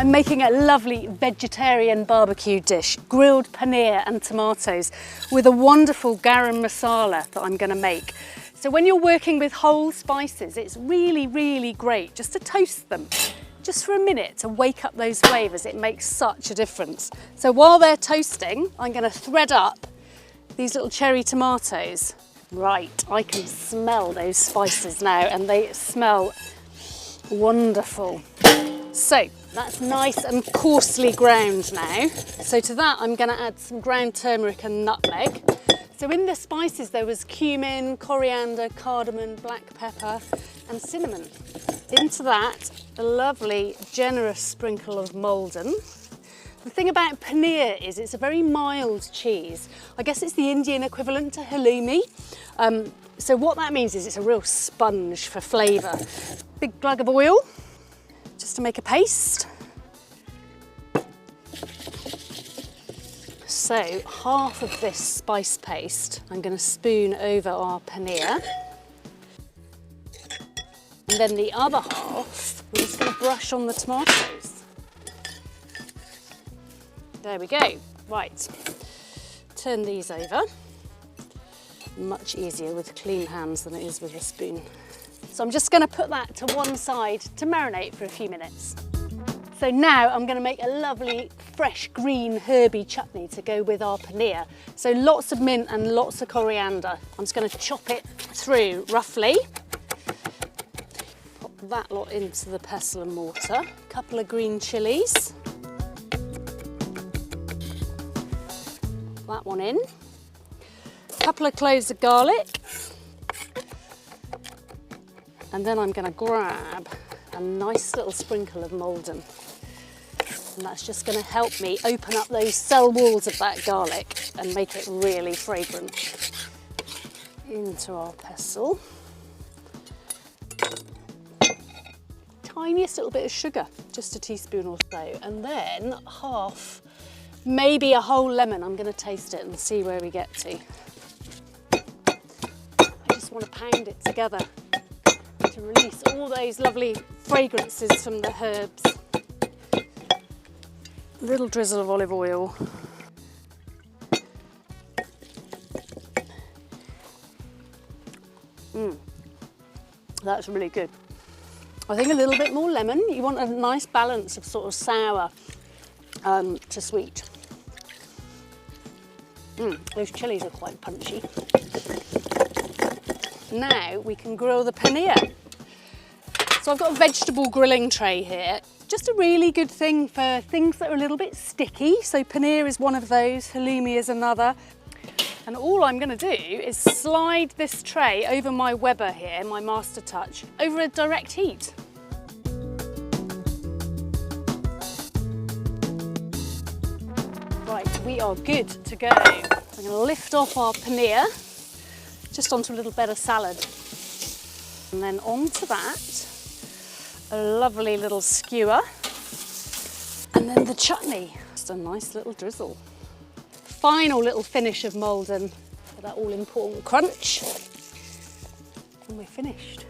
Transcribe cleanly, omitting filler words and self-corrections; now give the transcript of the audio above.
I'm making a lovely vegetarian barbecue dish, grilled paneer and tomatoes with a wonderful garam masala that I'm going to make. So when you're working with whole spices, it's really, really great just to toast them. Just for a minute to wake up those flavours, it makes such a difference. So while they're toasting, I'm going to thread up these little cherry tomatoes. Right, I can smell those spices now and they smell wonderful. So that's nice and coarsely ground now. So to that I'm going to add some ground turmeric and nutmeg. So in the spices there was cumin, coriander, cardamom, black pepper and cinnamon. Into that a lovely generous sprinkle of Maldon. The thing about paneer is it's a very mild cheese. I guess it's the Indian equivalent to halloumi. So what that means is it's a real sponge for flavour. Big glug of oil, just to make a paste. So half of this spice paste I'm going to spoon over our paneer. And then the other half we're just going to brush on the tomatoes. There we go. Right, turn these over. Much easier with clean hands than it is with a spoon. So I'm just going to put that to one side to marinate for a few minutes. So now I'm going to make a lovely fresh green herby chutney to go with our paneer. So lots of mint and lots of coriander. I'm just going to chop it through roughly. Pop that lot into the pestle and mortar. A couple of green chillies. That one in. A couple of cloves of garlic. And then I'm going to grab a nice little sprinkle of Maldon. And that's just going to help me open up those cell walls of that garlic and make it really fragrant. Into our pestle. Tiniest little bit of sugar, just a teaspoon or so. And then half, maybe a whole lemon. I'm going to taste it and see where we get to. I just want to pound it together to release all those lovely fragrances from the herbs. A little drizzle of olive oil. That's really good. I think a little bit more lemon. You want a nice balance of sort of sour to sweet. Those chilies are quite punchy. Now we can grill the paneer. So I've got a vegetable grilling tray here. Just a really good thing for things that are a little bit sticky. So paneer is one of those, halloumi is another. And all I'm going to do is slide this tray over my Weber here, my Master Touch, over a direct heat. Right, we are good to go. I'm going to lift off our paneer, just onto a little bed of salad. And then onto that, a lovely little skewer, and then the chutney. Just a nice little drizzle. Final little finish of Maldon for that all-important crunch. And we're finished.